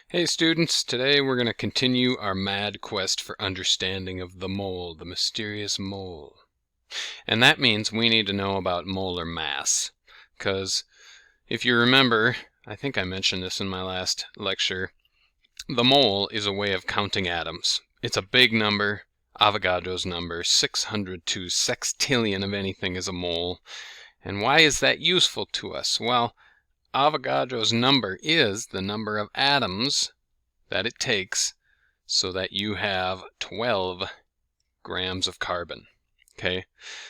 Hey students, today we're going to continue our mad quest for understanding of the mole, the mysterious mole. And that means we need to know about molar mass. Because if you remember, I think I mentioned this in my last lecture, the mole is a way of counting atoms. It's a big number, Avogadro's number, 602 sextillion of anything is a mole. And why is that useful to us? Well, Avogadro's number is the number of atoms that it takes so that you have 12 grams of carbon. Okay,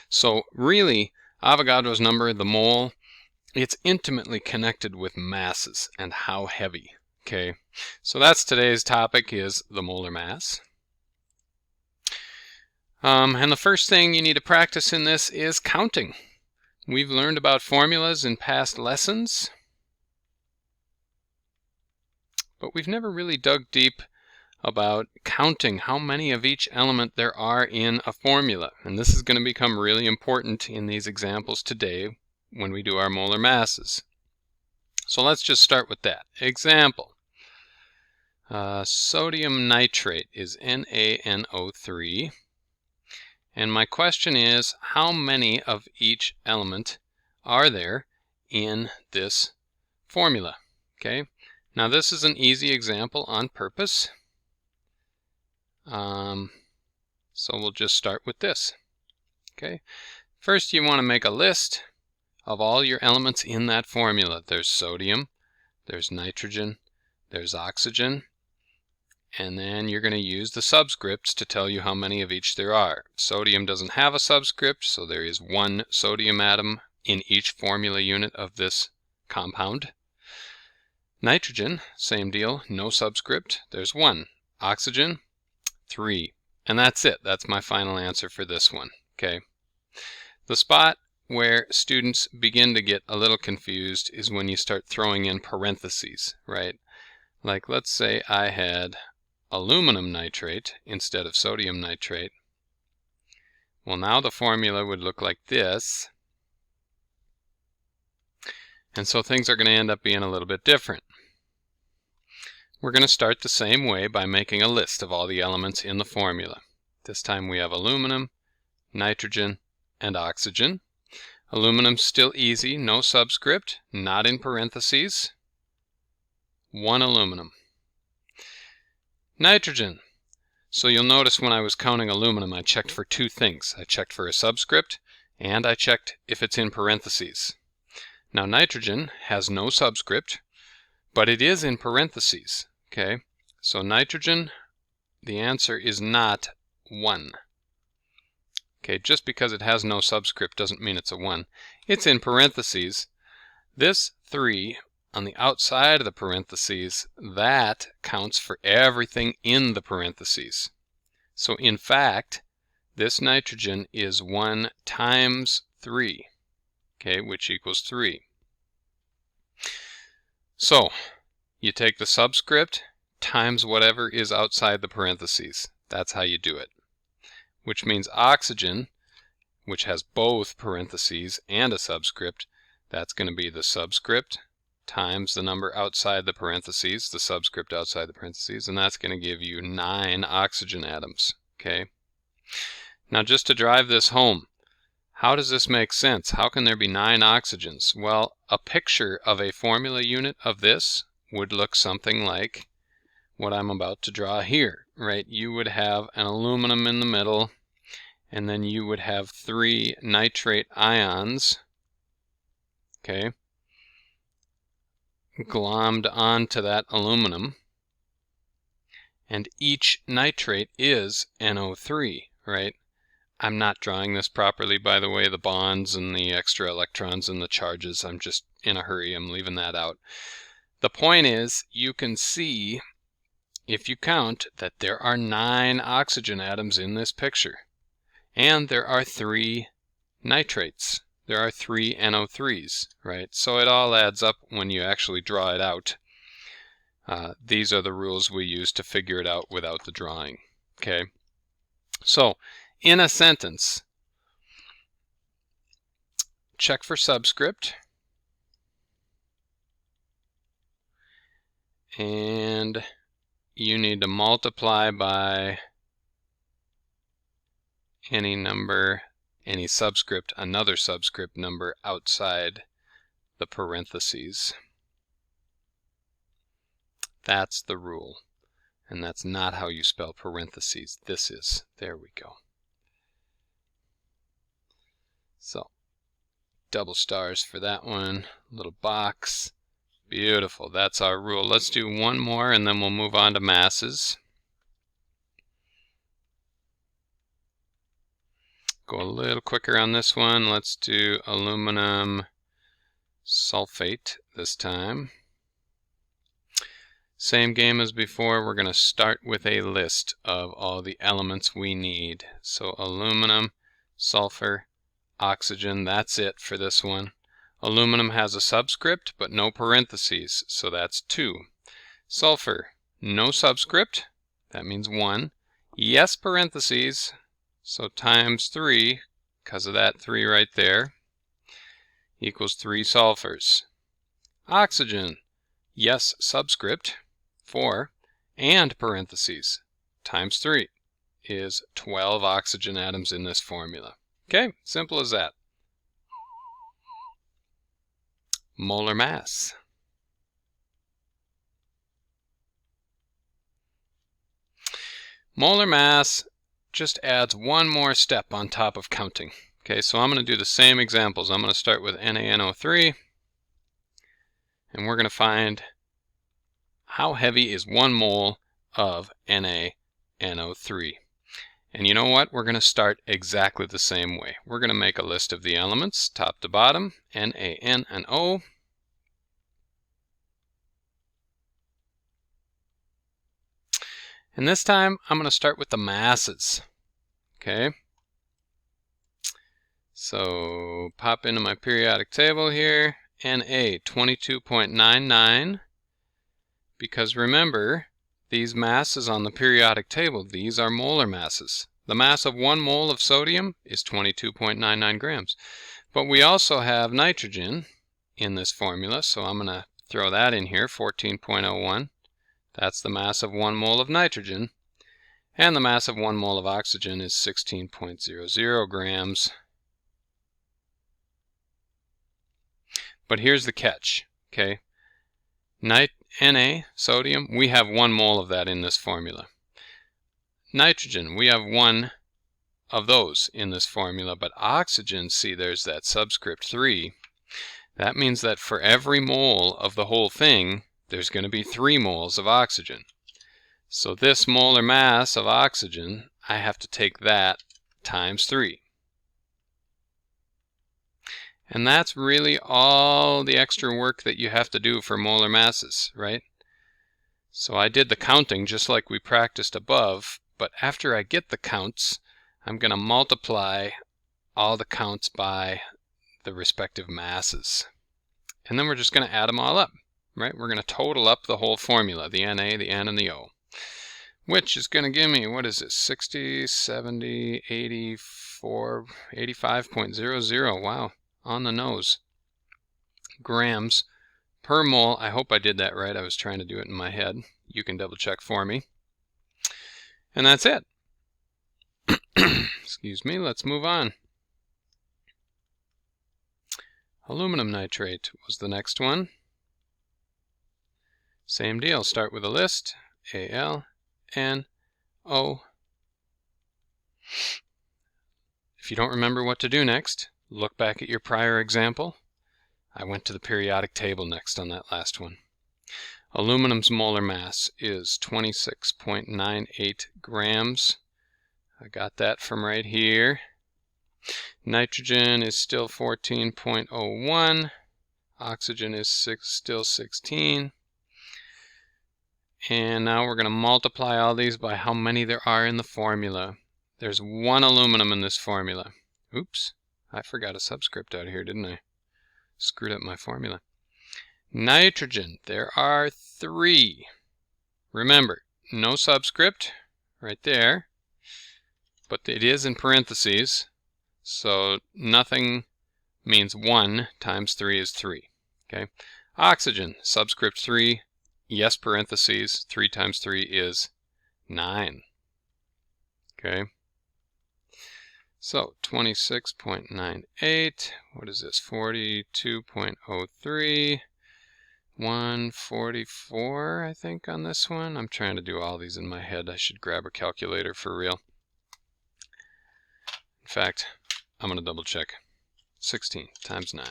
so really Avogadro's number, the mole, it's intimately connected with masses and how heavy. Okay, so that's today's topic, is the molar mass. And the first thing you need to practice in this is counting. We've learned about formulas in past lessons, but we've never really dug deep about counting how many of each element there are in a formula. And this is going to become really important in these examples today when we do our molar masses. So let's just start with that. Example. Sodium nitrate is NaNO3. And my question is, how many of each element are there in this formula? Okay. Now this is an easy example on purpose. So we'll just start with this. Okay. First you want to make a list of all your elements in that formula. There's sodium, there's nitrogen, there's oxygen, and then you're going to use the subscripts to tell you how many of each there are. Sodium doesn't have a subscript, so there is one sodium atom in each formula unit of this compound. Nitrogen, same deal, no subscript, there's one. Oxygen, 3. And that's it. That's my final answer for this one. Okay. The spot where students begin to get a little confused is when you start throwing in parentheses, right? Like let's say I had aluminum nitrate instead of sodium nitrate. Well, now the formula would look like this. And so things are going to end up being a little bit different. We're going to start the same way by making a list of all the elements in the formula. This time we have aluminum, nitrogen, and oxygen. Aluminum's still easy, no subscript, not in parentheses. 1 aluminum. Nitrogen. So you'll notice when I was counting aluminum, I checked for two things. I checked for a subscript, and I checked if it's in parentheses. Now nitrogen has no subscript, but it is in parentheses. Okay, so nitrogen, the answer is not 1. Okay, just because it has no subscript doesn't mean it's a 1. It's in parentheses. This 3 on the outside of the parentheses, that counts for everything in the parentheses. So in fact, this nitrogen is 1 times 3, okay, which equals 3. So you take the subscript times whatever is outside the parentheses. That's how you do it. Which means oxygen, which has both parentheses and a subscript, that's going to be the subscript times the number outside the parentheses, the subscript outside the parentheses, and that's going to give you 9 oxygen atoms. Okay. Now just to drive this home, how does this make sense? How can there be 9 oxygens? Well, a picture of a formula unit of this would look something like what I'm about to draw here, right? You would have an aluminum in the middle, and then you would have 3 nitrate ions, okay, glommed onto that aluminum, and each nitrate is NO3, right? I'm not drawing this properly, by the way, the bonds and the extra electrons and the charges. I'm just in a hurry. I'm leaving that out. The point is, you can see, if you count, that there are 9 oxygen atoms in this picture. And there are 3 nitrates. There are 3 NO3s, right? So it all adds up when you actually draw it out. These are the rules we use to figure it out without the drawing. Okay? So, in a sentence, check for subscript, and you need to multiply by any number, any subscript, another subscript number outside the parentheses. That's the rule. And that's not how you spell parentheses. This is. There we go. So, double stars for that one. Little box. Beautiful. That's our rule. Let's do one more and then we'll move on to masses. Go a little quicker on this one. Let's do aluminum sulfate this time. Same game as before. We're going to start with a list of all the elements we need. So aluminum, sulfur, oxygen, that's it for this one. Aluminum has a subscript but no parentheses, so that's 2. Sulfur, no subscript, that means 1. Yes, parentheses, so times 3, because of that 3 right there, equals 3 sulfurs. Oxygen, yes, subscript, 4, and parentheses, times 3, is 12 oxygen atoms in this formula. Okay, simple as that. Molar mass. Molar mass just adds one more step on top of counting. Okay, so I'm going to do the same examples. I'm going to start with NaNO3, and we're going to find how heavy is 1 mole of NaNO3. And you know what? We're going to start exactly the same way. We're going to make a list of the elements, top to bottom, N, and O. And this time, I'm going to start with the masses. Okay? So, pop into my periodic table here. Na, 22.99. Because remember, these masses on the periodic table, these are molar masses. The mass of 1 mole of sodium is 22.99 grams. But we also have nitrogen in this formula, so I'm going to throw that in here, 14.01. That's the mass of 1 mole of nitrogen. And the mass of 1 mole of oxygen is 16.00 grams. But here's the catch, okay? Na, sodium, we have 1 mole of that in this formula. Nitrogen, we have 1 of those in this formula, but oxygen, see there's that subscript 3. That means that for every mole of the whole thing, there's going to be 3 moles of oxygen. So this molar mass of oxygen, I have to take that times 3. And that's really all the extra work that you have to do for molar masses, right? So I did the counting just like we practiced above, but after I get the counts, I'm going to multiply all the counts by the respective masses. And then we're just going to add them all up, right? We're going to total up the whole formula, the Na, the N, and the O, which is going to give me, what is this, 60, 70, 84, 85.00, wow. On the nose, grams per mole. I hope I did that right. I was trying to do it in my head. You can double check for me. And that's it. Excuse me, let's move on. Aluminum nitrate was the next one. Same deal, start with a list, Al, N, O. If you don't remember what to do next, look back at your prior example. I went to the periodic table next on that last one. Aluminum's molar mass is 26.98 grams. I got that from right here. Nitrogen is still 14.01. Oxygen is still 16. And now we're going to multiply all these by how many there are in the formula. There's 1 aluminum in this formula. Oops. I forgot a subscript out here, didn't I? Screwed up my formula. Nitrogen, there are 3. Remember, no subscript right there, but it is in parentheses, so nothing means 1 times 3 is 3. Okay. Oxygen, subscript 3, yes, parentheses, 3 times 3 is 9. Okay. So 26.98, what is this, 42.03, 144, I think, on this one. I'm trying to do all these in my head. I should grab a calculator for real. In fact, I'm going to double check. 16 times 9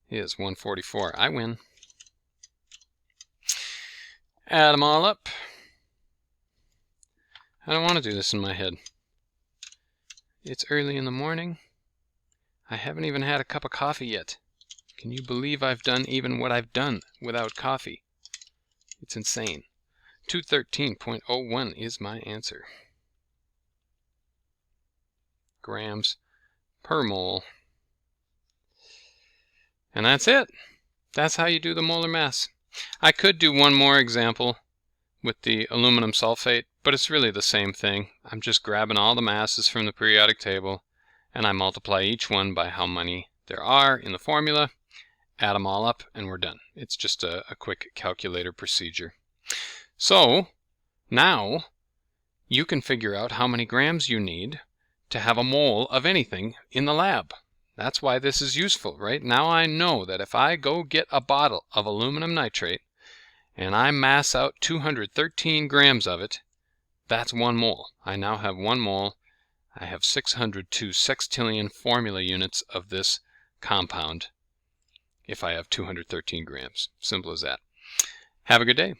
is 144. I win. Add them all up. I don't want to do this in my head. It's early in the morning. I haven't even had a cup of coffee yet. Can you believe I've done even what I've done without coffee? It's insane. 213.01 is my answer. Grams per mole. And that's it. That's how you do the molar mass. I could do one more example with the aluminum sulfate, but it's really the same thing. I'm just grabbing all the masses from the periodic table, and I multiply each one by how many there are in the formula, add them all up, and we're done. It's just a quick calculator procedure. So now you can figure out how many grams you need to have a mole of anything in the lab. That's why this is useful, right? Now I know that if I go get a bottle of aluminum nitrate and I mass out 213 grams of it, that's 1 mole. I now have 1 mole. I have 602 sextillion formula units of this compound if I have 213 grams. Simple as that. Have a good day.